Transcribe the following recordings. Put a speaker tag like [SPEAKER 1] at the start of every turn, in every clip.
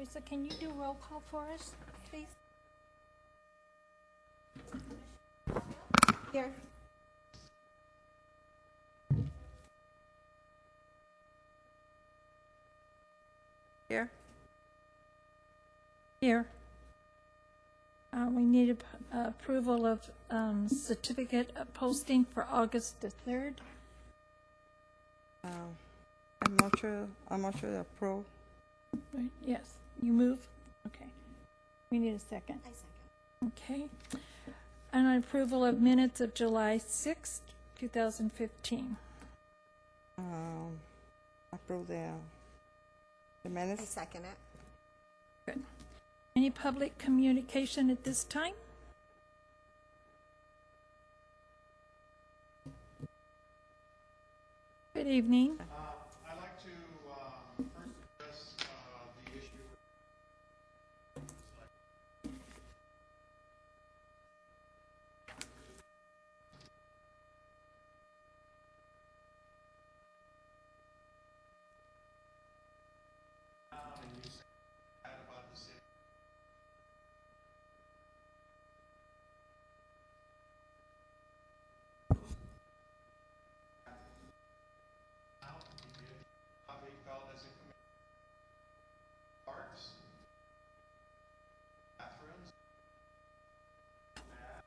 [SPEAKER 1] Lisa, can you do roll call for us, please?
[SPEAKER 2] Here. Here.
[SPEAKER 1] Here. We need approval of certificate of posting for August the 3rd.
[SPEAKER 2] I'm not sure to approve.
[SPEAKER 1] Right, yes, you move? Okay. We need a second.
[SPEAKER 3] I second.
[SPEAKER 1] Okay. And approval of minutes of July 6th, 2015.
[SPEAKER 2] Approve the
[SPEAKER 3] I
[SPEAKER 2] minutes.
[SPEAKER 3] second it.
[SPEAKER 1] Good. Any public communication at this time? Good evening.
[SPEAKER 4] I'd like to first address the issue. And you said about the city. How they felt as a committee. Parks, bathrooms, bad.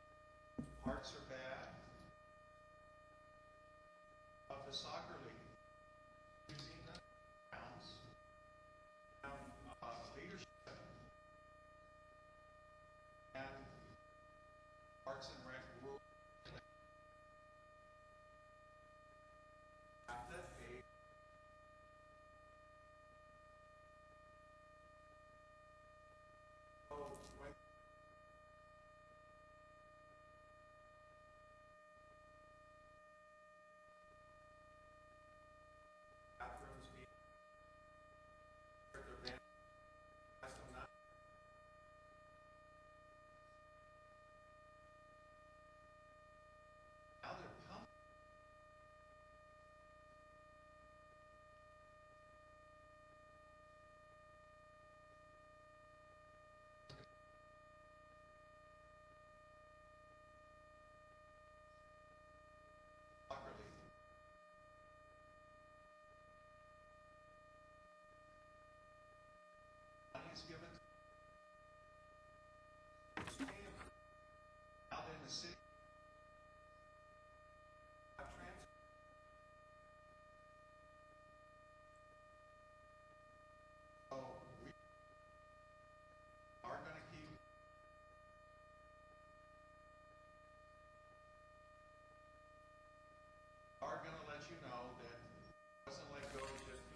[SPEAKER 4] Parks are bad. Of the soccer league, using the grounds, leadership, and Parks and Rec rules. Have to pay. So when bathrooms be their van, ask them not. Now they're pumping. Soccer league. Money is given to out in the city. Have transfer. So we are going to keep. Are going to let you know that it wasn't let go just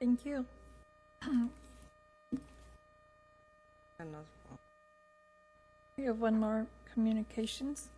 [SPEAKER 1] Thank you.
[SPEAKER 2] And that's all.
[SPEAKER 1] We have one more communications.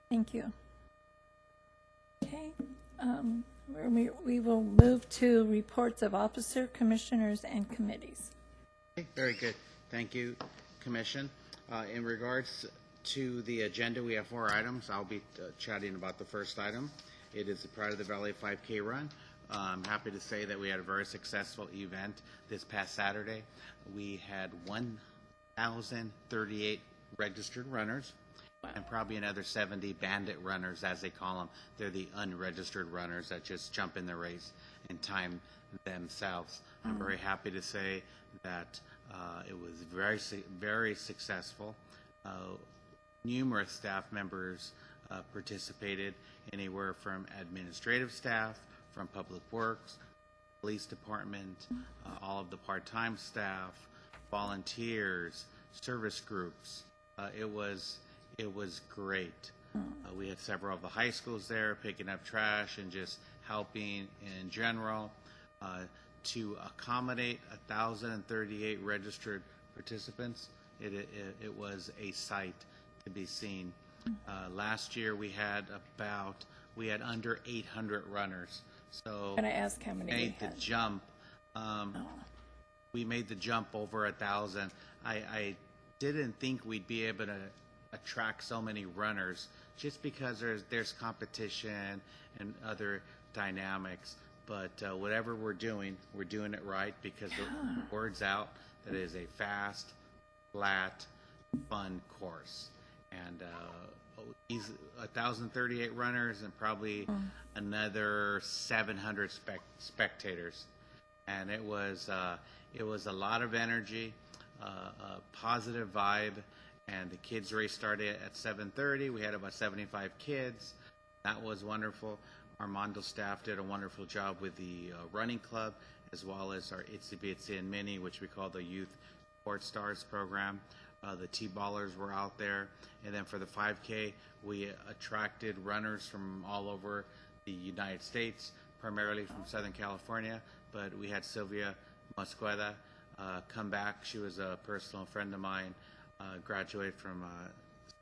[SPEAKER 1] Thank you. Okay, we will move to reports of officer, commissioners, and committees.
[SPEAKER 3] Okay, very good. Thank you, Commission. In regards to the agenda, we have 4 items. I'll be chatting about the first item. It is the Pride of the Valley 5K run. I'm happy to say that we had a very successful event this past Saturday. We had 1,038 registered runners and probably another 70 bandit runners, as they call them. They're the unregistered runners that just jump in the race and time themselves. I'm very happy to say that it was very successful. Numerous staff members participated, anywhere from administrative staff, from public works, police department, all of the part-time staff, volunteers, service groups. It was great. We had several of the high schools there picking up trash and just helping in general. To accommodate 1,038 registered participants, it was a sight to be seen. Last year we had under 800 runners. So
[SPEAKER 1] Can I ask how many we
[SPEAKER 3] made the
[SPEAKER 1] had?
[SPEAKER 3] jump. We made the jump over 1,000. I didn't think we'd be able to attract so many runners, just because there's competition and other dynamics. But whatever we're doing it right, because the word's out that it is a fast, flat, fun course. And 1,038 runners and probably another 700 spectators. And it was a lot of energy, a positive vibe. And the kids race started at 7:30. We had about 75 kids. That was wonderful. Armando staff did a wonderful job with the running club, as well as our Itsy Bitsy and Mini, which we call the Youth Sports Stars program. The T-ballers were out there. And then for the 5K, we attracted runners from all over the United States, primarily from Southern California. But we had Sylvia Mosqueda come back. She was a personal friend of mine, graduated from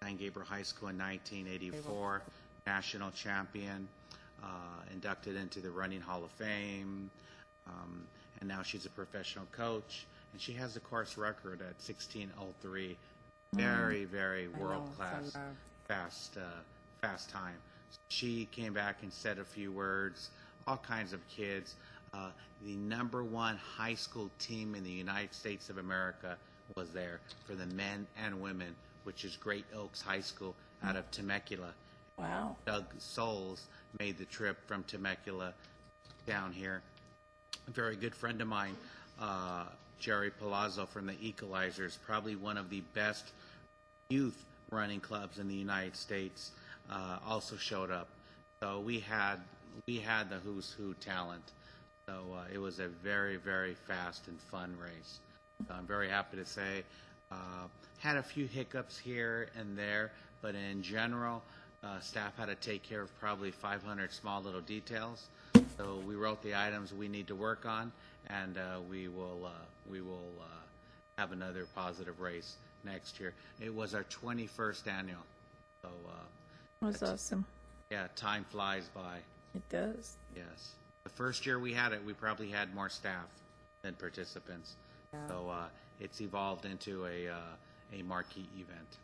[SPEAKER 3] San Gabriel High School in 1984, national champion, inducted into the Running Hall of Fame, and now she's a professional coach. And she has a course record at 16:03. Very, very world-class, fast time. She came back and said a few words, all kinds of kids. The #1 high school team in the United States of America was there for the men and women, which is Great Oaks High School out of Temecula.
[SPEAKER 1] Wow.
[SPEAKER 3] Doug Souls made the trip from Temecula down here. A very good friend of mine, Jerry Palazzo from the Equalizers, probably one of the best youth running clubs in the United States, also showed up. So we had the who's who talent. So it was a very, very fast and fun race. So I'm very happy to say, had a few hiccups here and there, but in general, staff had to take care of probably 500 small little details. So we wrote the items we need to work on, and we will have another positive race next year. It was our 21st annual, so
[SPEAKER 1] That's awesome.
[SPEAKER 3] yeah, time flies by.
[SPEAKER 1] It does.
[SPEAKER 3] Yes, the first year we had it, we probably had more staff than participants, so it's evolved into a marquee event.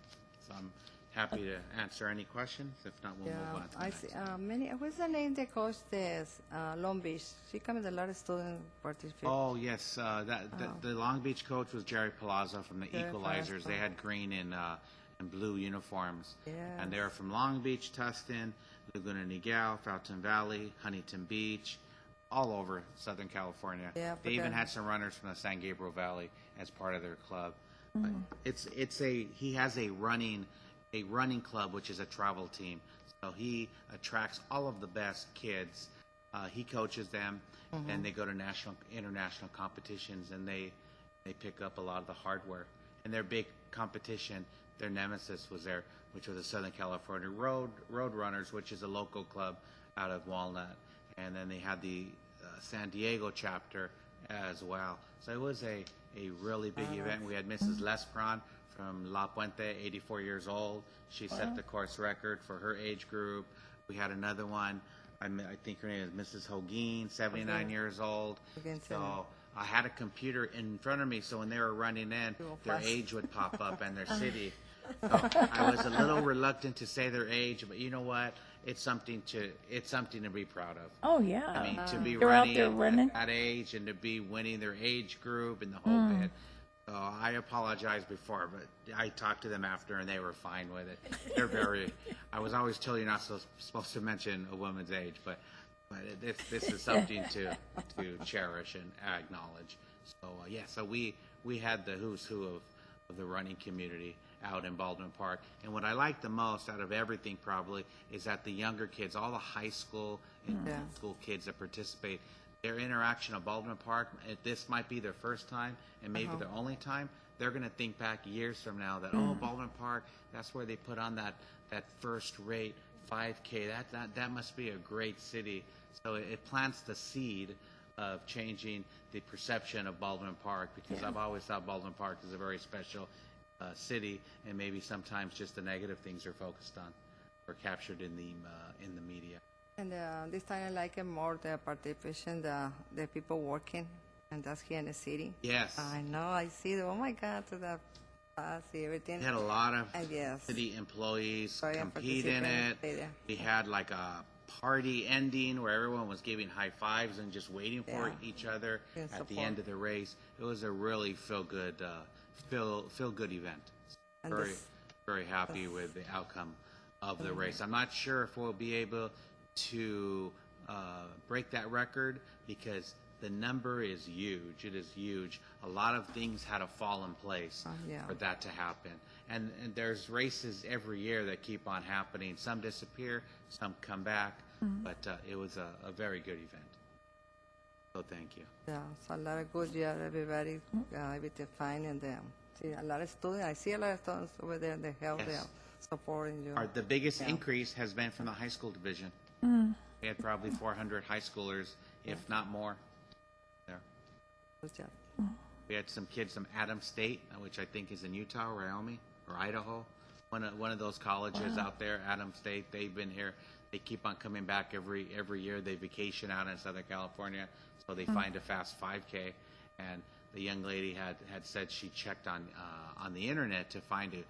[SPEAKER 3] So I'm happy to answer any questions. If not, we'll move on to the
[SPEAKER 2] I
[SPEAKER 3] next.
[SPEAKER 2] see. What's the name they coach this Long Beach? She comes a lot of students participate.
[SPEAKER 3] Oh, yes, the Long Beach coach was Jerry Palazzo from the
[SPEAKER 2] Jerry
[SPEAKER 3] Equalizers.
[SPEAKER 2] Palazzo.
[SPEAKER 3] They had green and blue uniforms.
[SPEAKER 2] Yes.
[SPEAKER 3] And they were from Long Beach, Tustin, Laguna Niguel, Fountain Valley, Huntington Beach, all over Southern California.
[SPEAKER 2] Yeah,
[SPEAKER 3] They
[SPEAKER 2] but
[SPEAKER 3] even
[SPEAKER 2] then-
[SPEAKER 3] had some runners from the San Gabriel Valley as part of their club. He has a running club, which is a travel team. So he attracts all of the best kids. He coaches them, and they go to international competitions, and they pick up a lot of the hardware. And their big competition, their nemesis was there, which was the Southern California Road Runners, which is a local club out of Walnut. And then they had the San Diego chapter as well. So it was a really big event. We had Mrs. Lespron from La Puente, 84 years old. She set the course record for her age group. We had another one. I think her name is Mrs. Hoguin, 79 years old.
[SPEAKER 2] Hoguin,
[SPEAKER 3] So I had a computer in front of me, so when they were running in, their age would pop up and their city. So I was a little reluctant to say their age, but you know what? It's something to be proud of.
[SPEAKER 1] Oh, yeah.
[SPEAKER 3] I mean, to be
[SPEAKER 1] They're out
[SPEAKER 3] running
[SPEAKER 1] there running.
[SPEAKER 3] at that age and to be winning their age group and the whole bit. So I apologized before, but I talked to them after and they were fine with it. They're very, I was always told you're not supposed to mention a woman's age, but this is something to cherish and acknowledge. So so we had the who's who of the running community out in Baldwin Park. And what I like the most out of everything probably is that the younger kids, all the high school and middle school kids that participate, their interaction at Baldwin Park, this might be their first time and maybe their only time. They're going to think back years from now that, oh, Baldwin Park, that's where they put on that first rate 5K. That must be a great city. So it plants the seed of changing the perception of Baldwin Park, because I've always thought Baldwin Park is a very special city, and maybe sometimes just the negative things are focused on or captured in the media.
[SPEAKER 2] And this time I like it more, the participation, the people working, and that's here in the city.
[SPEAKER 3] Yes.
[SPEAKER 2] I know, I see it. Oh my God, to the I see everything.
[SPEAKER 3] We had a lot of
[SPEAKER 2] Yes.
[SPEAKER 3] city employees
[SPEAKER 2] Sorry, I'm
[SPEAKER 3] compete in it.
[SPEAKER 2] participating. Yeah.
[SPEAKER 3] We had like a party ending where everyone was giving high fives and just waiting for each other
[SPEAKER 2] And
[SPEAKER 3] at the
[SPEAKER 2] support.
[SPEAKER 3] end of the race. It was a really feel good event.
[SPEAKER 2] And
[SPEAKER 3] Very
[SPEAKER 2] this-
[SPEAKER 3] very happy with the outcome of the race. I'm not sure if we'll be able to break that record because the number is huge. It is huge. A lot of things had to fall in place
[SPEAKER 2] yeah.
[SPEAKER 3] for that to happen. And there's races every year that keep on happening. Some disappear, some come back, but it was a very good event. So thank you.
[SPEAKER 2] Yeah, so a lot of good year, everybody, everything fine, and see a lot of students. I see a lot of students over there. They help, they
[SPEAKER 3] Yes.
[SPEAKER 2] are supporting you.
[SPEAKER 3] The biggest
[SPEAKER 2] Yeah.
[SPEAKER 3] increase has been from the high school division. We had probably 400 high schoolers, if not more, there.
[SPEAKER 2] Good job.
[SPEAKER 3] We had some kids from Adams State, which I think is in Utah, Wyoming, or Idaho. One of those colleges out there, Adams State. They've been here. They keep on coming back every year. They vacation out in Southern California, so they find a fast 5K. And the young lady had said she checked on the internet to find a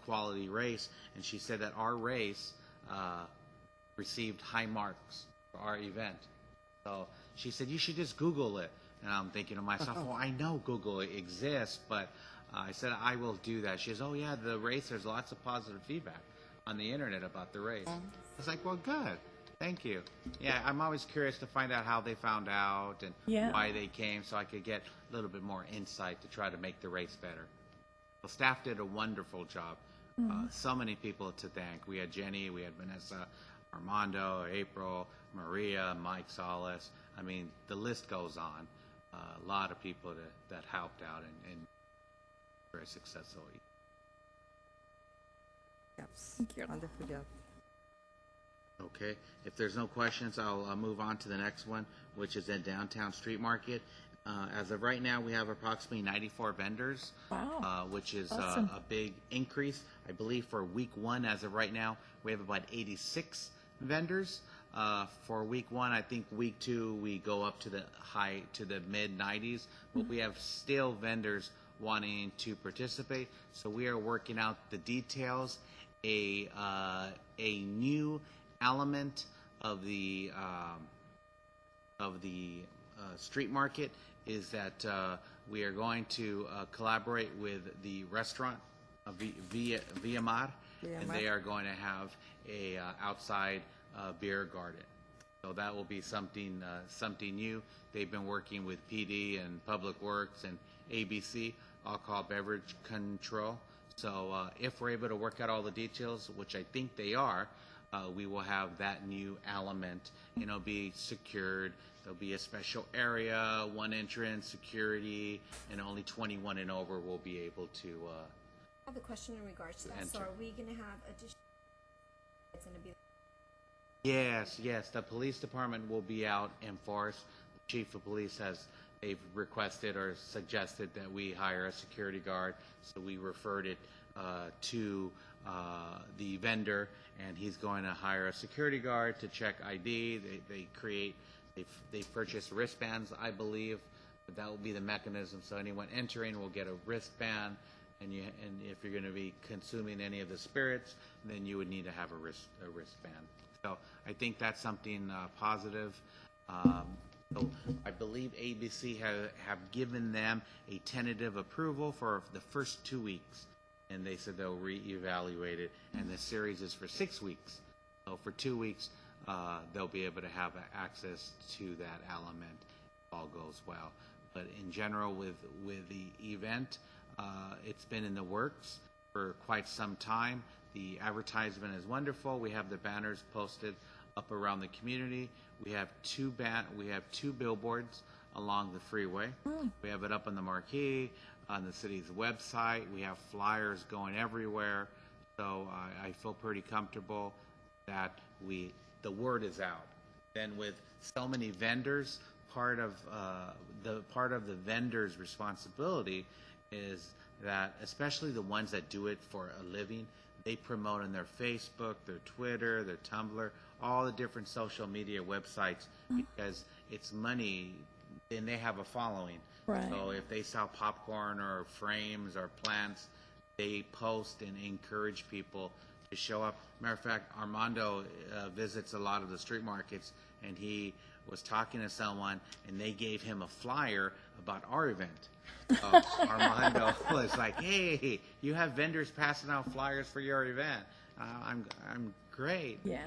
[SPEAKER 3] quality race, and she said that our race received high marks for our event. So she said, you should just Google it. And I'm thinking to myself, well, I know Google exists, but I said, I will do that. She says, oh, yeah, the race, there's lots of positive feedback on the internet about the race. I was like, well, good. Thank you. Yeah, I'm always curious to find out how they found out and
[SPEAKER 1] Yeah.
[SPEAKER 3] why they came so I could get a little bit more insight to try to make the race better. The staff did a wonderful job. So many people to thank. We had Jenny, we had Vanessa, Armando, April, Maria, Mike Salas. I mean, the list goes on. A lot of people that helped out and very successful.
[SPEAKER 2] Yes.
[SPEAKER 1] Thank you.
[SPEAKER 2] Wonderful job.
[SPEAKER 3] Okay, if there's no questions, I'll move on to the next one, which is in Downtown Street Market. As of right now, we have approximately 94 vendors,
[SPEAKER 1] Wow.
[SPEAKER 3] which is
[SPEAKER 1] Awesome.
[SPEAKER 3] a big increase. I believe for week one, as of right now, we have about 86 vendors. For week one, I think week two, we go up to the mid 90s, but we have still vendors wanting to participate. So we are working out the details. A new element of the street market is that we are going to collaborate with the restaurant Via Mar, and they are going to have a outside beer garden. So that will be something new. They've been working with PD and Public Works and ABC, Alcohol Beverage Control. So if we're able to work out all the details, which I think they are, we will have that new element, and it'll be secured. There'll be a special area, one entrance, security, and only 21 and over will be able to.
[SPEAKER 5] I have a question in regards to that. So
[SPEAKER 3] Enter.
[SPEAKER 5] are we going to have additional? It's going to be.
[SPEAKER 3] Yes. The police department will be out in force. The chief of police they've requested or suggested that we hire a security guard. So we referred it to the vendor, and he's going to hire a security guard to check ID. They purchase wristbands, I believe, but that will be the mechanism. So anyone entering will get a wristband, and if you're going to be consuming any of the spirits, then you would need to have a wristband. So I think that's something positive. So I believe ABC have given them a tentative approval for the first 2 weeks, and they said they'll reevaluate it. And the series is for 6 weeks. So for 2 weeks, they'll be able to have access to that element if all goes well. But in general, with the event, it's been in the works for quite some time. The advertisement is wonderful. We have the banners posted up around the community. We have two billboards along the freeway. We have it up on the marquee, on the city's website. We have flyers going everywhere. So I feel pretty comfortable that the word is out. Then with so many vendors, part of the vendor's responsibility is that, especially the ones that do it for a living, they promote on their Facebook, their Twitter, their Tumblr, all the different social media websites, because it's money and they have a following.
[SPEAKER 1] Right.
[SPEAKER 3] So if they sell popcorn or frames or plants, they post and encourage people to show up. Matter of fact, Armando visits a lot of the street markets, and he was talking to someone, and they gave him a flyer about our event. Armando was like, "Hey, you have vendors passing out flyers for your event. I'm great.
[SPEAKER 1] Yeah.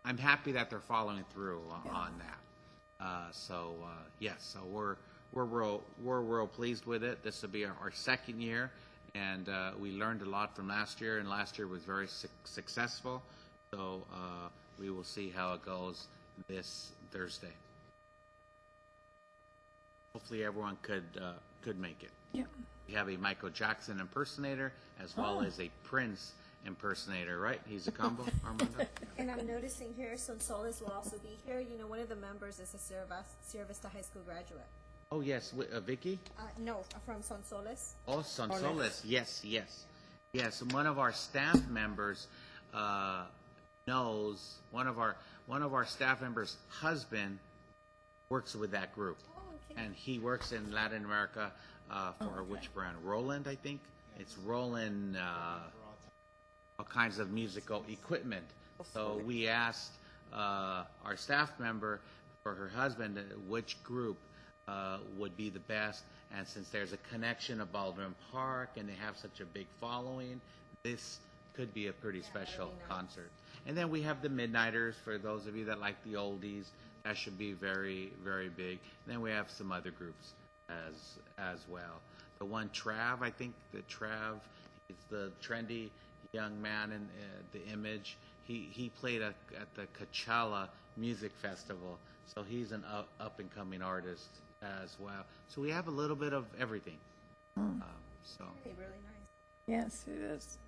[SPEAKER 3] I'm happy that they're following through on that. Yes, so we're real pleased with it. This will be our second year, and we learned a lot from last year, and last year was very successful. So we will see how it goes this Thursday. hopefully everyone could make it.
[SPEAKER 1] Yep.
[SPEAKER 3] We have a Michael Jackson impersonator as well as a Prince impersonator, right? He's a combo, Armando?
[SPEAKER 5] And I'm noticing here, Sonsoles will also be here. You know, one of the members is a Sierra Vista High School graduate.
[SPEAKER 3] Oh, yes, Vicky?
[SPEAKER 5] No, from Sonsoles.
[SPEAKER 3] Oh, Sonsoles, yes, yes. Yes, one of our staff members knows, one of our staff members' husband works with that group.
[SPEAKER 5] Oh, okay.
[SPEAKER 3] And he works in Latin America for which brand? Roland, I think? It's Roland, all kinds of musical equipment. So we asked our staff member for her husband which group would be the best. And since there's a connection of Baldwin Park and they have such a big following, this could be a pretty special concert. And then we have the Midnighters, for those of you that like the oldies. That should be very, very big. And then we have some other groups as well. The one Trav, I think the Trav is the trendy young man in the image. He played at the Coachella Music Festival, so he's an up-and-coming artist as well. So we have a little bit of everything. So
[SPEAKER 5] Really, really nice.
[SPEAKER 1] Yes, it is.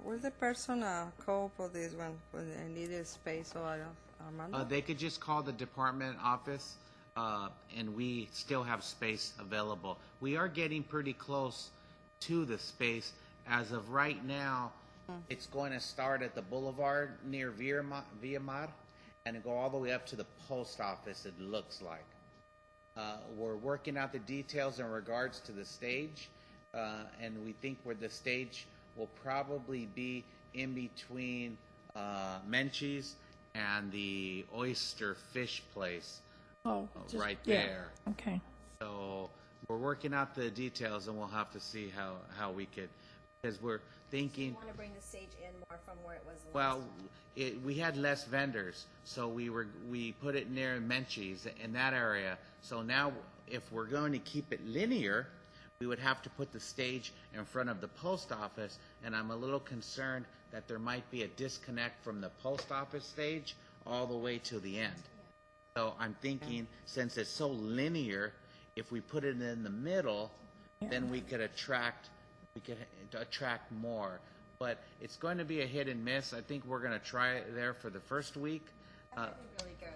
[SPEAKER 2] Where's the person code for this one? For the needed space or Armando?
[SPEAKER 3] they could just call the department office, and we still have space available. We are getting pretty close to the space. As of right now, it's going to start at the boulevard near Villamar and go all the way up to the post office, it looks like. We're working out the details in regards to the stage, and we think where the stage will probably be in between Menchie's and the oyster fish place
[SPEAKER 1] Oh,
[SPEAKER 3] right
[SPEAKER 1] yeah.
[SPEAKER 3] there.
[SPEAKER 1] Okay.
[SPEAKER 3] So we're working out the details, and we'll have to see how we could, because we're thinking,
[SPEAKER 5] You want to bring the stage in more from where it was last.
[SPEAKER 3] well, we had less vendors, so we put it near Menchie's in that area. So now, if we're going to keep it linear, we would have to put the stage in front of the post office, and I'm a little concerned that there might be a disconnect from the post office stage all the way to the end. So I'm thinking, since it's so linear, if we put it in the middle, then we could attract more. But it's going to be a hit and miss. I think we're going to try it there for the first week.
[SPEAKER 5] That would be really good.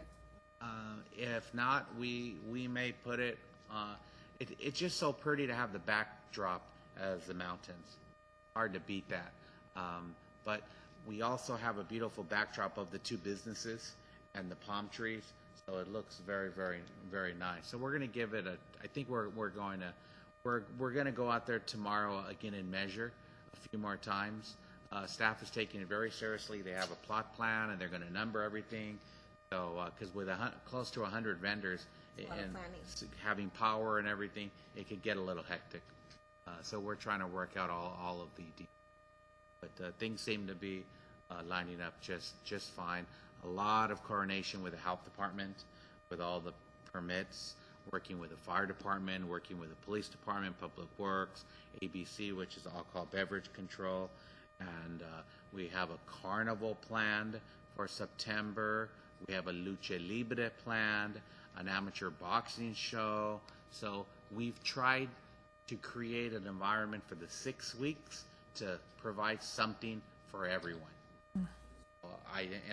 [SPEAKER 3] If not, we may put it. It's just so pretty to have the backdrop as the mountains. Hard to beat that. But we also have a beautiful backdrop of the two businesses and the palm trees. So it looks very, very, very nice. So we're going to give it I think we're going to go out there tomorrow again and measure a few more times. Staff is taking it very seriously. They have a plot plan and they're going to number everything. So because with close to 100 vendors
[SPEAKER 5] a lot of
[SPEAKER 3] and
[SPEAKER 5] planning.
[SPEAKER 3] having power and everything, it could get a little hectic. So we're trying to work out all of the details. But things seem to be lining up just fine. A lot of coordination with the health department, with all the permits, working with the fire department, working with the police department, public works, ABC, which is alcohol beverage control, and we have a carnival planned for September. We have a lucha libre planned, an amateur boxing show. So we've tried to create an environment for the 6 weeks to provide something for everyone.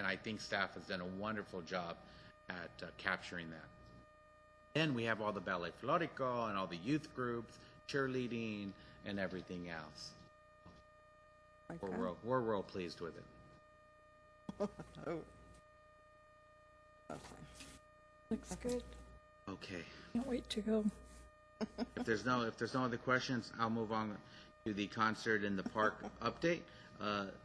[SPEAKER 3] I think staff has done a wonderful job at capturing that. Then we have all the Ballet Florico and all the youth groups, cheerleading, and everything else. We're real pleased with it.
[SPEAKER 2] Oh.
[SPEAKER 1] Looks good.
[SPEAKER 3] Okay.
[SPEAKER 1] Can't wait to go.
[SPEAKER 3] If there's no other questions, I'll move on to the concert in the park update.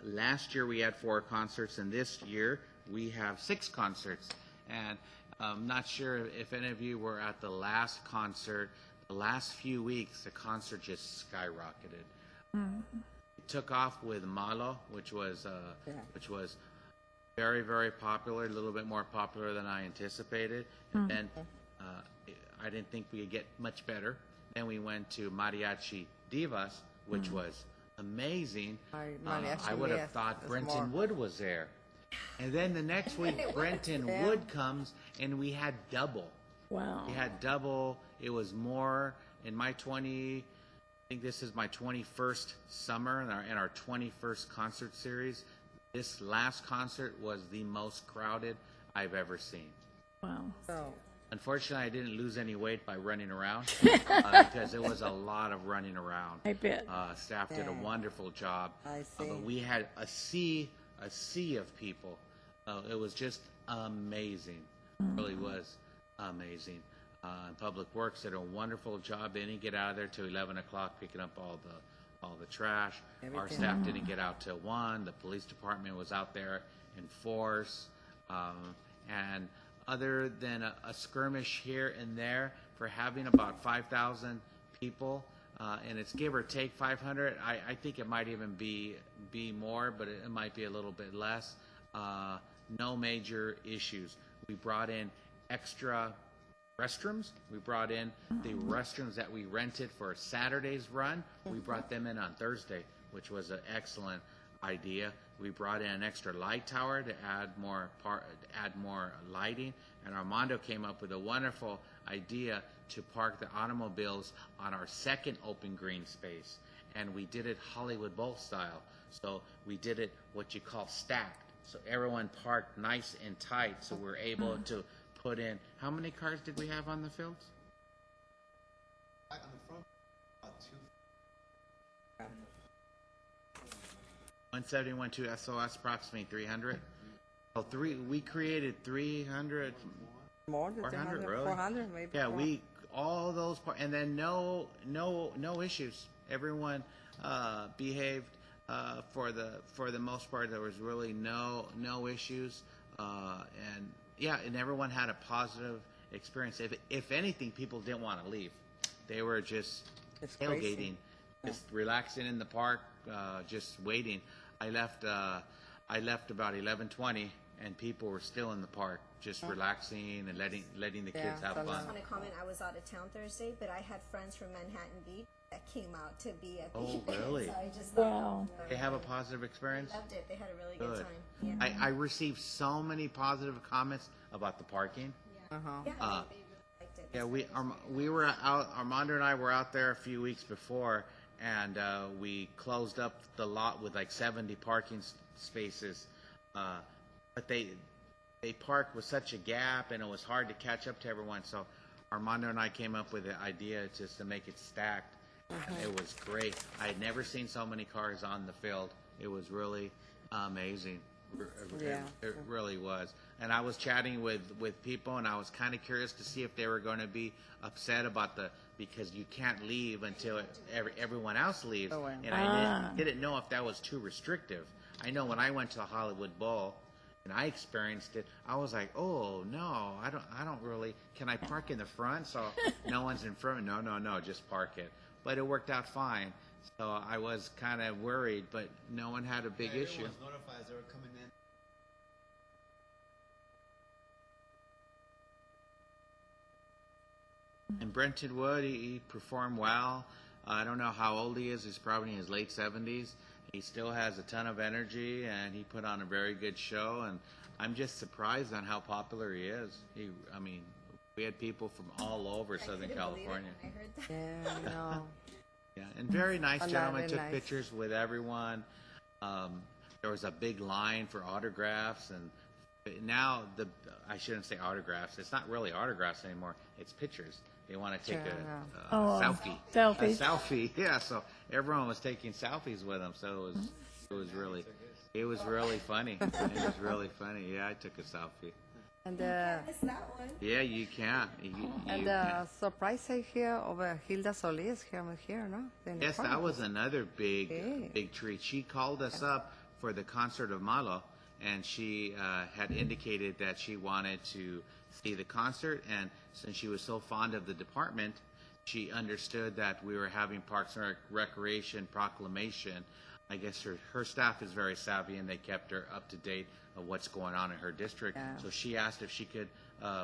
[SPEAKER 3] Last year we had 4 concerts, and this year we have 6 concerts. And I'm not sure if any of you were at the last concert. The last few weeks, the concert just skyrocketed. It took off with Malo, which was very, very popular, a little bit more popular than I anticipated. And then I didn't think we could get much better. Then we went to Mariachi Divas, which was amazing.
[SPEAKER 2] Mariachi,
[SPEAKER 3] I would have
[SPEAKER 2] yes,
[SPEAKER 3] thought
[SPEAKER 2] that's
[SPEAKER 3] Brenton
[SPEAKER 2] more.
[SPEAKER 3] Wood was there. And then the next week, Brenton Wood comes, and we had double.
[SPEAKER 1] Wow.
[SPEAKER 3] We had double. It was more in my 20. I think this is my 21st summer and our 21st concert series. This last concert was the most crowded I've ever seen.
[SPEAKER 1] Wow.
[SPEAKER 2] So,
[SPEAKER 3] Unfortunately, I didn't lose any weight by running around because it was a lot of running around.
[SPEAKER 1] I bet.
[SPEAKER 3] Staff did a
[SPEAKER 2] Yeah.
[SPEAKER 3] wonderful job.
[SPEAKER 2] I see.
[SPEAKER 3] But we had a sea of people. It was just amazing. It really was amazing. Public Works did a wonderful job. They didn't get out of there till 11 o'clock, picking up all the trash. Our
[SPEAKER 2] Everything.
[SPEAKER 3] staff didn't get out till 1. The police department was out there in force. And other than a skirmish here and there for having about 5,000 people, and it's give or take 500. I think it might even be more, but it might be a little bit less. No major issues. We brought in extra restrooms. We brought in the restrooms that we rented for Saturday's run. We brought them in on Thursday, which was an excellent idea. We brought in an extra light tower to add more lighting, and Armando came up with a wonderful idea to park the automobiles on our second open green space, and we did it Hollywood Bowl style. So we did it what you call stacked. So everyone parked nice and tight, so we're able to put in. How many cars did we have on the fields?
[SPEAKER 4] Back on the front, about 2.
[SPEAKER 3] 171 to SOS, approximately 300. Oh, we created 300.
[SPEAKER 2] more than
[SPEAKER 3] 400,
[SPEAKER 2] 300,
[SPEAKER 3] really?
[SPEAKER 2] 400 maybe.
[SPEAKER 3] Yeah,
[SPEAKER 2] more.
[SPEAKER 3] all those and then no issues. Everyone behaved for the most part. There was really no issues, and yeah, and everyone had a positive experience. If anything, people didn't want to leave. They were just
[SPEAKER 2] It's
[SPEAKER 3] tailgating,
[SPEAKER 2] crazy.
[SPEAKER 3] just relaxing in the park, just waiting. I left about 11:20, and people were still in the park, just relaxing and letting the
[SPEAKER 2] Yeah,
[SPEAKER 3] kids have
[SPEAKER 2] so
[SPEAKER 3] fun.
[SPEAKER 5] I just want to comment, I was out of town Thursday, but I had friends from Manhattan Beach that came out to be at the
[SPEAKER 3] Oh,
[SPEAKER 5] event.
[SPEAKER 3] really?
[SPEAKER 5] So I just thought,
[SPEAKER 1] Wow.
[SPEAKER 3] They have a positive experience.
[SPEAKER 5] loved it. They had a really good
[SPEAKER 3] Good.
[SPEAKER 5] time. Yeah.
[SPEAKER 3] I received so many positive comments about the parking.
[SPEAKER 2] Uh-huh.
[SPEAKER 5] Yeah, they really liked it.
[SPEAKER 3] Yeah, we were out. Armando and I were out there a few weeks before, and we closed up the lot with like 70 parking spaces. But they parked with such a gap, and it was hard to catch up to everyone. So Armando and I came up with the idea just to make it stacked. And it was great. I had never seen so many cars on the field. It was really amazing.
[SPEAKER 2] Yeah.
[SPEAKER 3] It really was. And I was chatting with people, and I was kind of curious to see if they were going to be upset about because you can't leave until everyone else leaves.
[SPEAKER 2] Oh, wow.
[SPEAKER 3] And I didn't know if that was too restrictive. I know when I went to the Hollywood Bowl and I experienced it, I was like, oh no, I don't really. Can I park in the front so no one's in front? No, just park it. But it worked out fine. So I was kind of worried, but no one had a big issue.
[SPEAKER 4] Everyone's notified as they were coming in.
[SPEAKER 3] And Brenton Wood, he performed well. I don't know how old he is. He's probably in his late 70s. He still has a ton of energy, and he put on a very good show. And I'm just surprised on how popular he is. We had people from all over Southern
[SPEAKER 5] I couldn't believe it
[SPEAKER 3] California.
[SPEAKER 5] when I heard that.
[SPEAKER 2] Yeah, no.
[SPEAKER 3] Yeah, and very nice
[SPEAKER 2] A lot
[SPEAKER 3] gentleman.
[SPEAKER 2] of
[SPEAKER 3] Took
[SPEAKER 2] nice.
[SPEAKER 3] pictures with everyone. There was a big line for autographs, and now I shouldn't say autographs. It's not really autographs anymore. It's pictures. They want to take
[SPEAKER 2] Sure,
[SPEAKER 3] a selfie.
[SPEAKER 1] selfies.
[SPEAKER 3] A selfie. Yeah. So everyone was taking selfies with him. So it was really funny. It was really funny. Yeah, I took a selfie.
[SPEAKER 2] And
[SPEAKER 5] It's that one.
[SPEAKER 3] Yeah, you can't. You
[SPEAKER 2] and
[SPEAKER 3] can't.
[SPEAKER 2] surprise I hear over Hilda Solis here, no? In the
[SPEAKER 3] Yes,
[SPEAKER 2] front.
[SPEAKER 3] that was another
[SPEAKER 2] Okay.
[SPEAKER 3] big treat. She called us up for the concert of Malo, and she had indicated that she wanted to see the concert, and since she was so fond of the department, she understood that we were having Parks and Recreation proclamation. I guess her staff is very savvy, and they kept her up to date of what's going on in her district.
[SPEAKER 2] Yeah.
[SPEAKER 3] So she asked if she could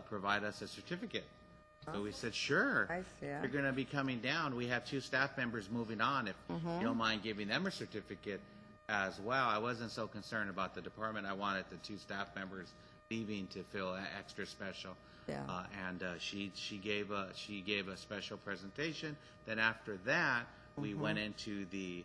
[SPEAKER 3] provide us a certificate. So we said, sure.
[SPEAKER 2] Nice, yeah.
[SPEAKER 3] You're going to be coming down. We have 2 staff members moving on. If
[SPEAKER 2] Mm-hmm.
[SPEAKER 3] you don't mind giving them a certificate as well. I wasn't so concerned about the department. I wanted the 2 staff members leaving to feel extra special.
[SPEAKER 2] Yeah.
[SPEAKER 3] And she gave a special presentation. Then after that, we went into the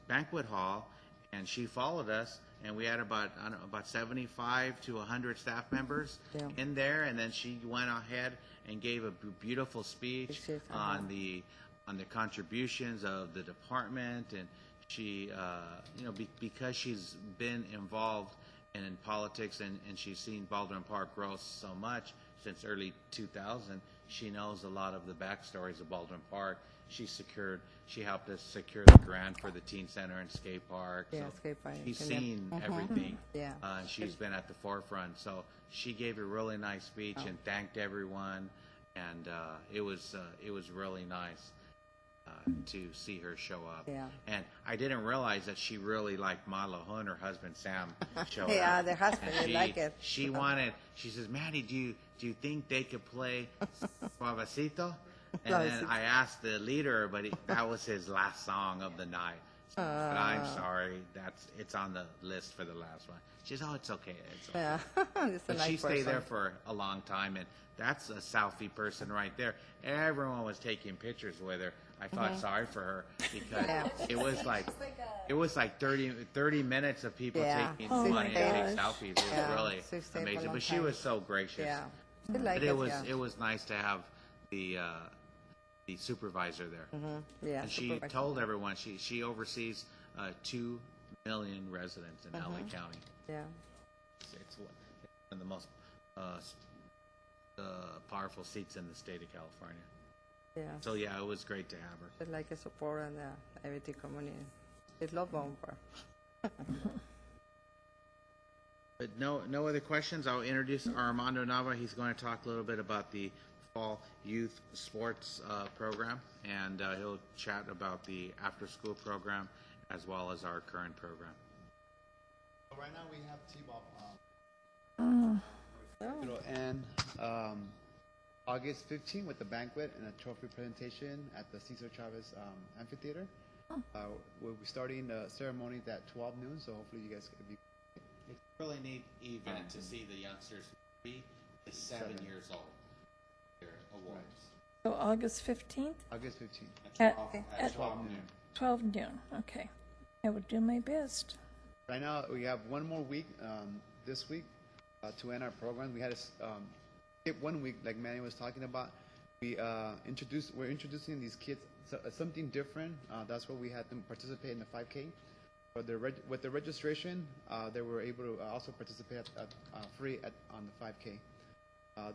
[SPEAKER 3] banquet hall, and she followed us, and we had about, I don't know, about 75 to 100 staff members
[SPEAKER 2] Yeah.
[SPEAKER 3] in there, and then she went ahead and gave a beautiful speech
[SPEAKER 2] Speeches,
[SPEAKER 3] on the contributions of the department, and she, because she's been involved in politics, and she's seen Baldwin Park grow so much since early 2000, she knows a lot of the backstories of Baldwin Park. She helped us secure the grant for the teen center and skate park.
[SPEAKER 2] Yeah,
[SPEAKER 3] So
[SPEAKER 2] skate park.
[SPEAKER 3] she's
[SPEAKER 2] And then-
[SPEAKER 3] seen everything.
[SPEAKER 2] Yeah.
[SPEAKER 3] And she's been at the forefront. So she gave a really nice speech and thanked everyone, and it was really nice to see her show up.
[SPEAKER 2] Yeah.
[SPEAKER 3] And I didn't realize that she really liked Malo. Her and her husband Sam showed
[SPEAKER 2] Yeah,
[SPEAKER 3] up.
[SPEAKER 2] the husband,
[SPEAKER 3] And
[SPEAKER 2] they like it.
[SPEAKER 3] She says, Manny, do you think they could play Suavecito? And then I asked the leader, but that was his last song of the night. So, but I'm sorry, it's on the list for the last one. She says, oh, it's okay. It's okay.
[SPEAKER 2] Yeah. It's a
[SPEAKER 3] But
[SPEAKER 2] nice
[SPEAKER 3] she stayed there
[SPEAKER 2] person.
[SPEAKER 3] for a long time, and that's a Southie person right there. Everyone was taking pictures with her. I felt sorry for her because
[SPEAKER 2] Yeah.
[SPEAKER 3] it was like 30 minutes of people
[SPEAKER 2] Yeah.
[SPEAKER 3] taking
[SPEAKER 2] Oh
[SPEAKER 3] money
[SPEAKER 1] my
[SPEAKER 3] to take
[SPEAKER 1] gosh.
[SPEAKER 3] selfies. It was
[SPEAKER 2] Yeah.
[SPEAKER 3] really
[SPEAKER 2] She stayed for a
[SPEAKER 3] amazing.
[SPEAKER 2] long
[SPEAKER 3] But she
[SPEAKER 2] time.
[SPEAKER 3] was so gracious.
[SPEAKER 2] Yeah. She like
[SPEAKER 3] But
[SPEAKER 2] it,
[SPEAKER 3] it was nice to have the supervisor there.
[SPEAKER 2] Yeah.
[SPEAKER 3] And she
[SPEAKER 2] supervisor.
[SPEAKER 3] told everyone she oversees 2 million residents in LA County.
[SPEAKER 2] Yeah.
[SPEAKER 3] It's one of the most powerful seats in the state of California.
[SPEAKER 2] Yeah.
[SPEAKER 3] So yeah, it was great to have her.
[SPEAKER 2] She like a support and everything community. It's love Baldwin Park.
[SPEAKER 3] But no other questions. I'll introduce Armando Nava. He's going to talk a little bit about the fall youth sports program, and he'll chat about the after-school program as well as our current program.
[SPEAKER 4] So right now we have T-ball.
[SPEAKER 6] It'll end August 15 with the banquet and a trophy presentation at the Cesar Chavez Amphitheater. We'll be starting the ceremony at 12 noon, so hopefully you guys can be.
[SPEAKER 3] It's a really neat event to see the youngsters 3 to 7 years old. Their awards.
[SPEAKER 1] So August 15th
[SPEAKER 6] August 15.
[SPEAKER 1] at
[SPEAKER 3] At 12 noon.
[SPEAKER 1] 12 noon. Okay. I will do my best.
[SPEAKER 6] Right now, we have one more week this week to end our program. We had to skip 1 week, like Manny was talking about. We're introducing these kids something different. That's why we had them participate in the 5K. With the registration, they were able to also participate free on the 5K.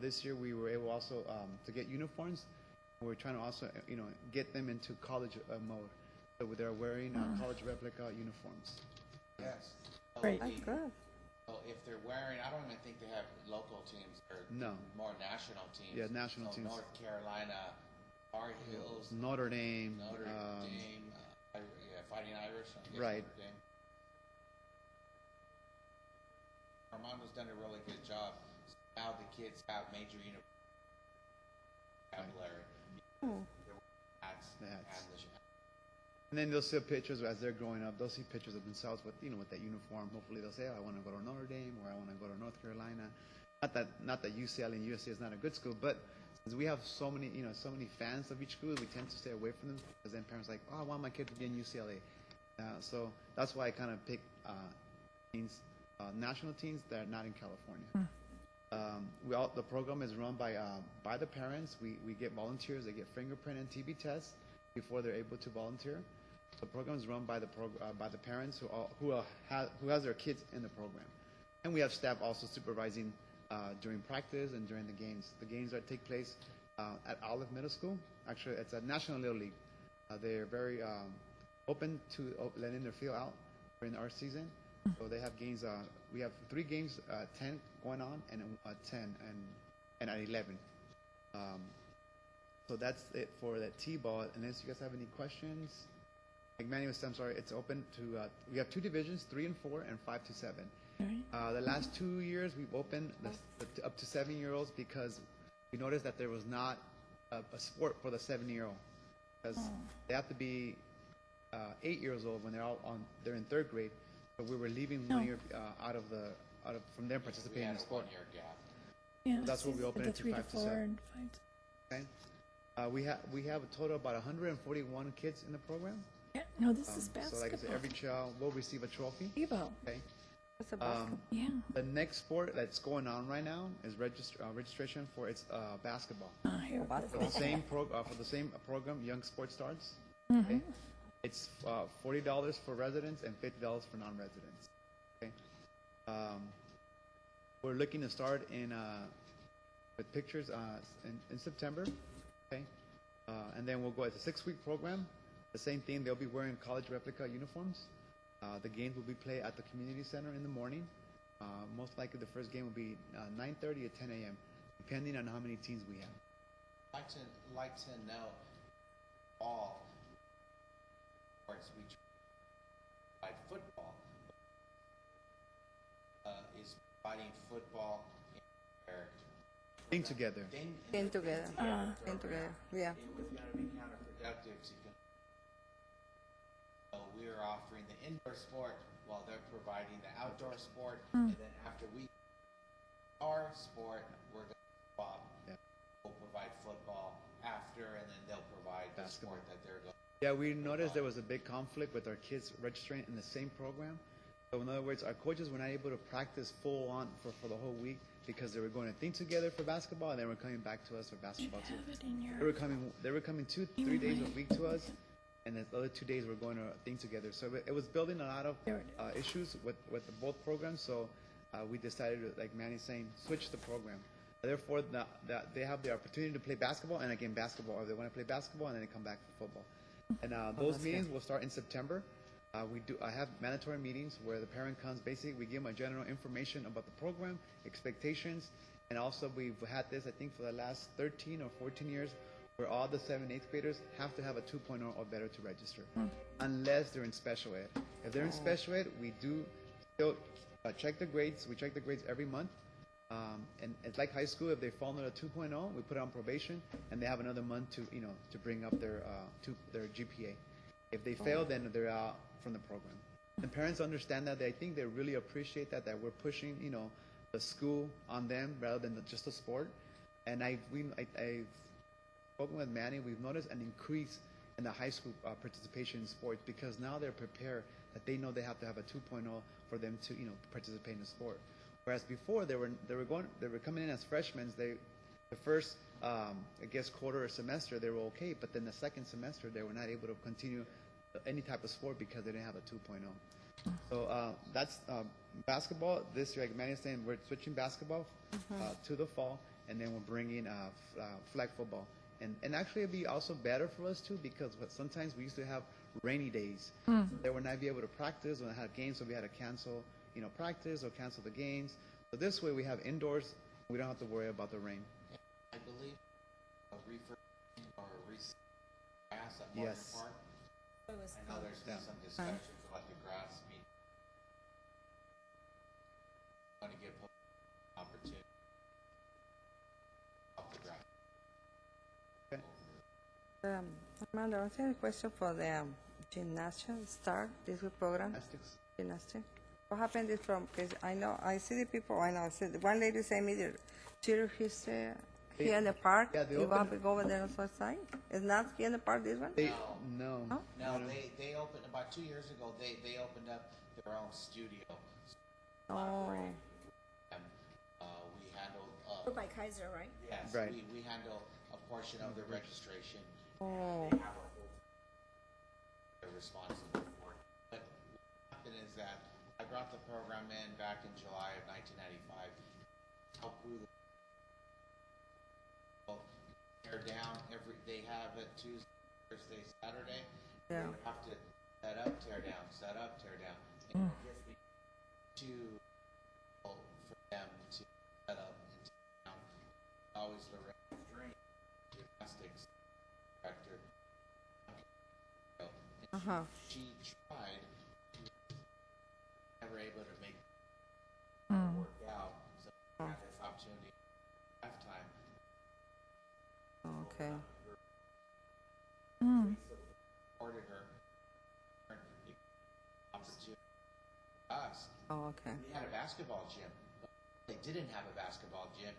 [SPEAKER 6] This year, we were able also to get uniforms. We're trying to also, get them into college mode. So they're wearing college replica uniforms.
[SPEAKER 3] Yes.
[SPEAKER 1] Great.
[SPEAKER 2] That's good.
[SPEAKER 3] So if they're wearing, I don't even think they have local teams or
[SPEAKER 6] No.
[SPEAKER 3] more national teams.
[SPEAKER 6] Yeah, national
[SPEAKER 3] So
[SPEAKER 6] teams.
[SPEAKER 3] North Carolina, Tar Heels,
[SPEAKER 6] Notre Dame.
[SPEAKER 3] Notre Dame, Fighting Irish. I guess
[SPEAKER 6] Right.
[SPEAKER 3] Notre Dame. Armando's done a really good job. Now the kids have major vocabulary. Hats
[SPEAKER 6] The hats.
[SPEAKER 3] and the
[SPEAKER 6] And then they'll see pictures as they're growing up. They'll see pictures of themselves with, with that uniform. Hopefully they'll say, oh, I want to go to Notre Dame or I want to go to North Carolina. Not that UCLA and USC is not a good school, but since we have so many fans of each school, we tend to stay away from them because then parents are like, oh, I want my kid to be in UCLA. So that's why I kind of pick teams, national teams that are not in California. The program is run by the parents. We get volunteers. They get fingerprint and TB tests before they're able to volunteer. The program is run by the parents who has their kids in the program, and we have staff also supervising during practice and during the games. The games that take place at Olive Middle School. Actually, it's a National Little League. They're very open to letting their feel out during our season. So they have games. We have 3 games, 10 going on, and 10 and at 11. So that's it for that T-ball. Unless you guys have any questions, like Manny was saying, I'm sorry, it's open to. We have 2 divisions, 3 and 4, and 5 to 7. The last 2 years, we've opened up to 7-year-olds because we noticed that there was not a sport for the 7-year-old because they have to be 8 years old when they're in 3rd grade. So we were leaving 1 year out of from them
[SPEAKER 3] We
[SPEAKER 6] participating
[SPEAKER 3] had
[SPEAKER 6] in
[SPEAKER 3] a
[SPEAKER 6] the sport.
[SPEAKER 3] 1-year gap.
[SPEAKER 1] Yeah.
[SPEAKER 6] That's what we open
[SPEAKER 1] the
[SPEAKER 6] it to
[SPEAKER 1] 3 to
[SPEAKER 6] 5 to
[SPEAKER 1] 4
[SPEAKER 6] 7.
[SPEAKER 1] and 5 to
[SPEAKER 6] Okay. We have a total of about 141 kids in the program.
[SPEAKER 1] Yeah, no, this is
[SPEAKER 6] So
[SPEAKER 1] basketball.
[SPEAKER 6] like I said, every child will receive a trophy.
[SPEAKER 1] Basketball.
[SPEAKER 6] Okay.
[SPEAKER 2] It's a basketball.
[SPEAKER 1] Yeah.
[SPEAKER 6] The next sport that's going on right now is registration for its basketball.
[SPEAKER 1] Here.
[SPEAKER 6] For the same program, Young Sports Stars.
[SPEAKER 1] Mm-hmm.
[SPEAKER 6] Okay. It's $40 for residents and $50 for non-residents. Okay. We're looking to start with pictures in September. Okay. And then we'll go as a 6-week program. The same thing. They'll be wearing college replica uniforms. The games will be played at the community center in the morning. Most likely, the first game will be 9:30 or 10 a.m., depending on how many teams we have.
[SPEAKER 3] I'd like to know all sports we provide football. Is providing football in their
[SPEAKER 6] Being together.
[SPEAKER 2] Came together. Came together. Yeah.
[SPEAKER 3] It was going to be counterproductive to. So we are offering the indoor sport while they're providing the outdoor sport, and then after our sport, we're going to swap.
[SPEAKER 6] Yeah.
[SPEAKER 3] We'll provide football after, and then they'll provide the sport that they're going.
[SPEAKER 6] Yeah, we noticed there was a big conflict with our kids registering in the same program. So in other words, our coaches were not able to practice full on for the whole week because they were going to think together for basketball, and they were coming back to us for basketball too.
[SPEAKER 1] Have it in your.
[SPEAKER 6] They were coming 2-3 days a week to us, and the other 2 days we're going to think together. So it was building a lot of
[SPEAKER 1] There it
[SPEAKER 6] issues with both programs. So we decided to, like Manny's saying, switch the program. Therefore, they have the opportunity to play basketball and again basketball, or they want to play basketball and then they come back for football. And those meetings will start in September. I have mandatory meetings where the parent comes. Basically, we give them a general information about the program, expectations, and also we've had this, I think, for the last 13 or 14 years, where all the 7th, 8th graders have to have a 2.0 or better to register, unless they're in special ed. If they're in special ed, we do still check the grades. We check the grades every month. And it's like high school. If they fall under a 2.0, we put it on probation, and they have another month to bring up their GPA. If they fail, then they're out from the program. And parents understand that. I think they really appreciate that we're pushing the school on them rather than just the sport. And I've spoken with Manny. We've noticed an increase in the high school participation in sports because now they're prepared that they know they have to have a 2.0 for them to participate in the sport. Whereas before they were coming in as freshmen. The first quarter or semester they were okay, but then the second semester they were not able to continue any type of sport because they didn't have a 2.0. So that's basketball. This year, like Manny is saying, we're switching basketball to the fall, and then we're bringing flag football. And actually it'd be also better for us too because sometimes we used to have rainy days. They would not be able to practice when they had games, so we had to cancel practice or cancel the games. So this way we have indoors. We don't have to worry about the rain.
[SPEAKER 3] I believe a refurbishing or grass at Martin
[SPEAKER 6] Yes.
[SPEAKER 3] Park.
[SPEAKER 5] It was
[SPEAKER 3] I know there's been some discussions about the grass being. Want to give opportunity off the grass.
[SPEAKER 2] Armando, I have a question for the gymnastics start this week program. Gymnastics. What happened is because I see the people. I see the one lady say me the cheer history here in the park.
[SPEAKER 6] Yeah, they
[SPEAKER 2] you
[SPEAKER 6] opened-
[SPEAKER 2] have to go over there on the side. It's not here in the park. This one.
[SPEAKER 6] No.
[SPEAKER 3] No, they opened about 2 years ago. They opened up their own studio.
[SPEAKER 2] Oh.
[SPEAKER 3] And we handle.
[SPEAKER 5] Or by Kaiser, right?
[SPEAKER 3] Yes,
[SPEAKER 6] Right.
[SPEAKER 3] we handle a portion of the registration.
[SPEAKER 2] Oh.
[SPEAKER 3] They have a whole. They're responsible for it. But what happened is that I brought the program in back in July of 1995. Help through the. Tear down they have it Tuesday, Thursday, Saturday.
[SPEAKER 2] Yeah.
[SPEAKER 3] They have to set up, tear down, set up, tear down. And it gets me too difficult for them to set up and tear down. Always Lorraine Dream, gymnastics director. And she tried, she was never able to make it work out. So we had this opportunity lifetime.
[SPEAKER 2] Okay.
[SPEAKER 3] Supported her opportunity us.
[SPEAKER 2] Oh, okay.
[SPEAKER 3] We had a basketball gym. They didn't have a basketball gym.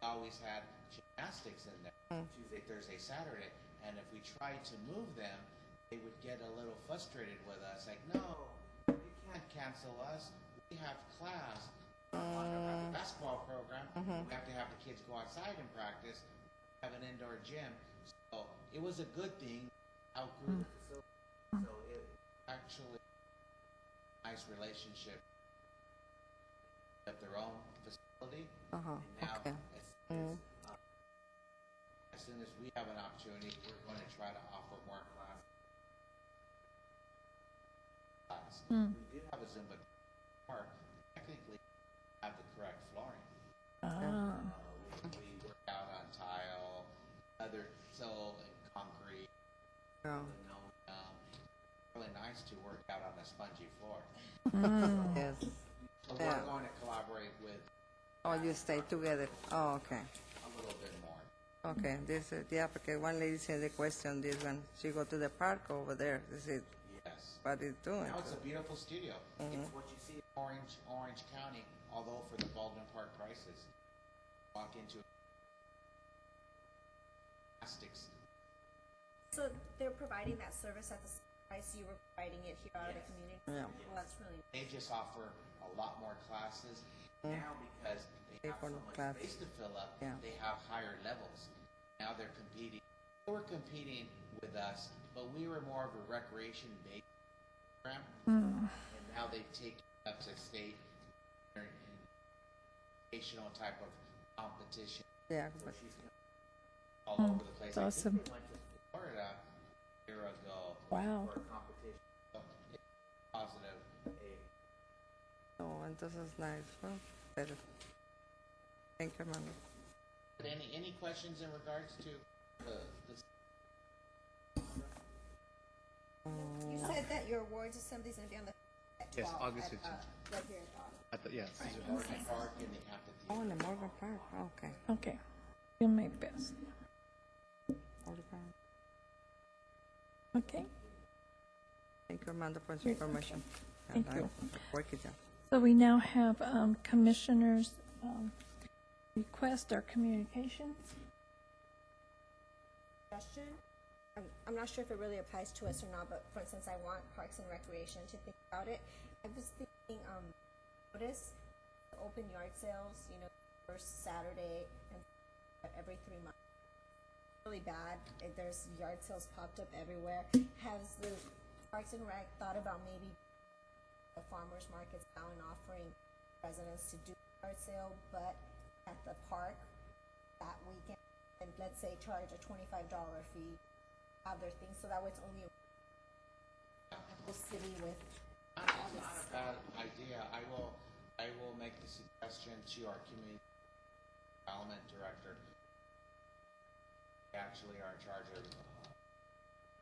[SPEAKER 3] always had gymnastics in there, Tuesday, Thursday, Saturday. And if we tried to move them, they would get a little frustrated with us, like, no, you can't cancel us. We have class. We have a basketball program. We have to have the kids go outside and practice, have an indoor gym. So it was a good thing. Outgrew the facility. So it actually a nice relationship. Have their own facility. And now,
[SPEAKER 2] Okay.
[SPEAKER 3] as soon as we have an opportunity, we're going to try to offer more classes. We do have a Zumba park. Technically, have the correct flooring. We work out on tile, concrete.
[SPEAKER 2] Yeah.
[SPEAKER 3] Really nice to work out on a spongy floor.
[SPEAKER 2] Yes.
[SPEAKER 3] So
[SPEAKER 2] Yeah.
[SPEAKER 3] we're going to collaborate with
[SPEAKER 2] Oh, you stay together. Oh, okay.
[SPEAKER 3] a little bit more.
[SPEAKER 2] Okay. This is, yeah, because one lady said the question, this one, she go to the park over there. This is
[SPEAKER 3] Yes.
[SPEAKER 2] what it's doing.
[SPEAKER 3] Now it's a beautiful studio. It's what you see in Orange County, although for the Baldwin Park prices. Walk into gymnastics.
[SPEAKER 5] So they're providing that service at the same price you were providing it here out of the community?
[SPEAKER 2] Yeah.
[SPEAKER 5] Well, that's really,
[SPEAKER 3] They just offer a lot more classes now because they have
[SPEAKER 2] for
[SPEAKER 3] so
[SPEAKER 2] the
[SPEAKER 3] much
[SPEAKER 2] class.
[SPEAKER 3] space to fill up.
[SPEAKER 2] Yeah.
[SPEAKER 3] They have higher levels. Now they're competing. They were competing with us, but we were more of a recreation-based program. And now they've taken it up to state or educational type of competition.
[SPEAKER 2] Yeah.
[SPEAKER 3] So
[SPEAKER 2] But,
[SPEAKER 3] she's all over the place.
[SPEAKER 1] That's
[SPEAKER 3] I think
[SPEAKER 1] awesome.
[SPEAKER 3] they went to Florida a year ago
[SPEAKER 1] Wow.
[SPEAKER 3] for a competition. So it's positive.
[SPEAKER 2] oh, entonces nice. Well, better. Thank you, hermano.
[SPEAKER 3] Any questions in regards to the
[SPEAKER 5] you said that your awards assembly is going to be on the at
[SPEAKER 6] Yes,
[SPEAKER 5] 12
[SPEAKER 6] August
[SPEAKER 5] at,
[SPEAKER 6] 15th.
[SPEAKER 5] right here.
[SPEAKER 6] Yes.
[SPEAKER 3] Morgan Park and the
[SPEAKER 2] Oh,
[SPEAKER 3] amphitheater?
[SPEAKER 2] in the Morgan Park. Okay.
[SPEAKER 1] Okay. Do my best.
[SPEAKER 2] Morgan Park.
[SPEAKER 1] Okay.
[SPEAKER 2] Thank you, Armando, for the information.
[SPEAKER 1] Thank
[SPEAKER 2] And
[SPEAKER 1] you.
[SPEAKER 2] I'll work it out.
[SPEAKER 1] So we now have commissioners request our communications.
[SPEAKER 5] Suggestion. I'm not sure if it really applies to us or not, but for instance, I want Parks and Recreation to think about it. I was thinking, notice the open yard sales, first Saturday and every 3 months. Really bad. There's yard sales popped up everywhere. Has the Parks and Rec thought about maybe the farmers markets now and offering residents to do yard sale, but at the park that weekend, and let's say charge a $25 fee, have their things, so that way it's only the city with
[SPEAKER 3] Not a bad idea. I will make the suggestion to our community development director. They actually are in charge of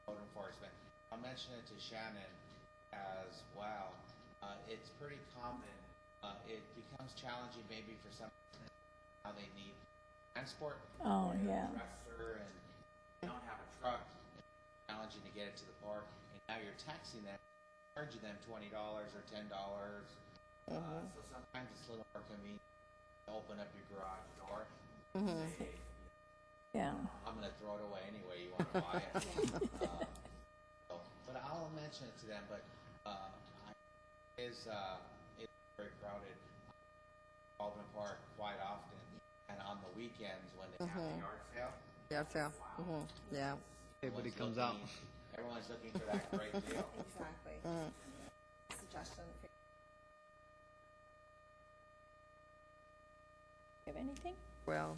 [SPEAKER 3] code enforcement. I'll mention it to Shannon as well. It's pretty common. It becomes challenging maybe for some how they need transport.
[SPEAKER 1] Oh,
[SPEAKER 3] They're
[SPEAKER 1] yeah.
[SPEAKER 3] a dresser and they don't have a truck. It's challenging to get it to the park. And now you're taxing them, charging them $20 or $10. So sometimes it's a little more convenient to open up your garage door and say, hey,
[SPEAKER 1] Yeah.
[SPEAKER 3] I'm going to throw it away anyway. You want to buy it? But I'll mention it to them. But it's very crowded. Baldwin Park quite often, and on the weekends when they have the yard sale,
[SPEAKER 2] Yard sale. Yeah.
[SPEAKER 6] Everybody
[SPEAKER 3] everyone's
[SPEAKER 6] comes out.
[SPEAKER 3] Everyone's looking for that great deal.
[SPEAKER 5] exactly. Suggestion.
[SPEAKER 1] You have anything?
[SPEAKER 2] Well,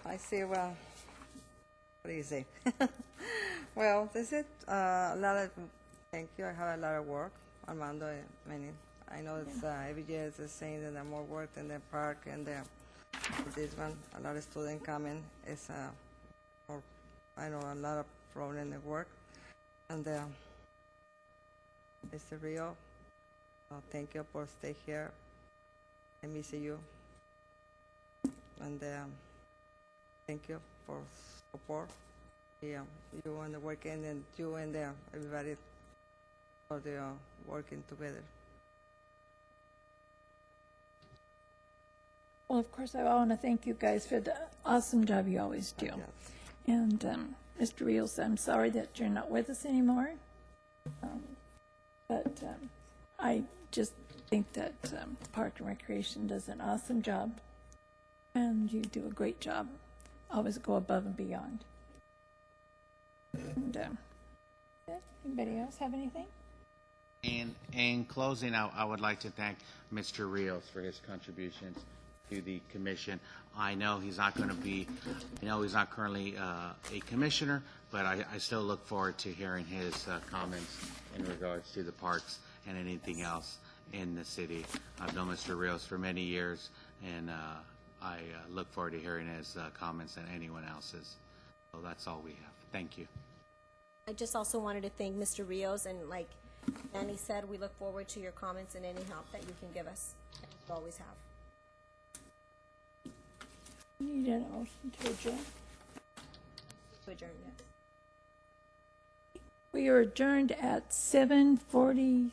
[SPEAKER 2] I see, well, what do you say? Well, that's it. A lot of, thank you. I have a lot of work. Armando, I know it's every year it's the same, and more work in the park and this one. A lot of students coming. It's I know a lot of problem at work, and it's real. Thank you for stay here. I miss you, and thank you for support. Yeah, you on the weekend and you and everybody for the working together.
[SPEAKER 1] Well, of course, I want to thank you guys for the awesome job you always do. And Mr. Rios, I'm sorry that you're not with us anymore. But I just think that Park and Recreation does an awesome job. And you do a great job. Always go above and beyond. And, anybody else have anything?
[SPEAKER 3] And in closing, I would like to thank Mr. Rios for his contributions to the commission. I know he's not going to be, he's not currently a commissioner, but I still look forward to hearing his comments in regards to the parks and anything else in the city. I've known Mr. Rios for many years, and I look forward to hearing his comments and anyone else's. So that's all we have. Thank you.
[SPEAKER 5] I just also wanted to thank Mr. Rios, and like Danny said, we look forward to your comments and any help that you can give us. You always have.
[SPEAKER 1] Need a motion to adjourn?
[SPEAKER 5] To adjourn, yes.
[SPEAKER 1] We are adjourned at 7:46?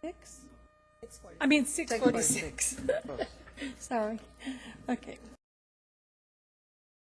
[SPEAKER 5] 6:40.
[SPEAKER 1] I mean, 6:46. Sorry. Okay.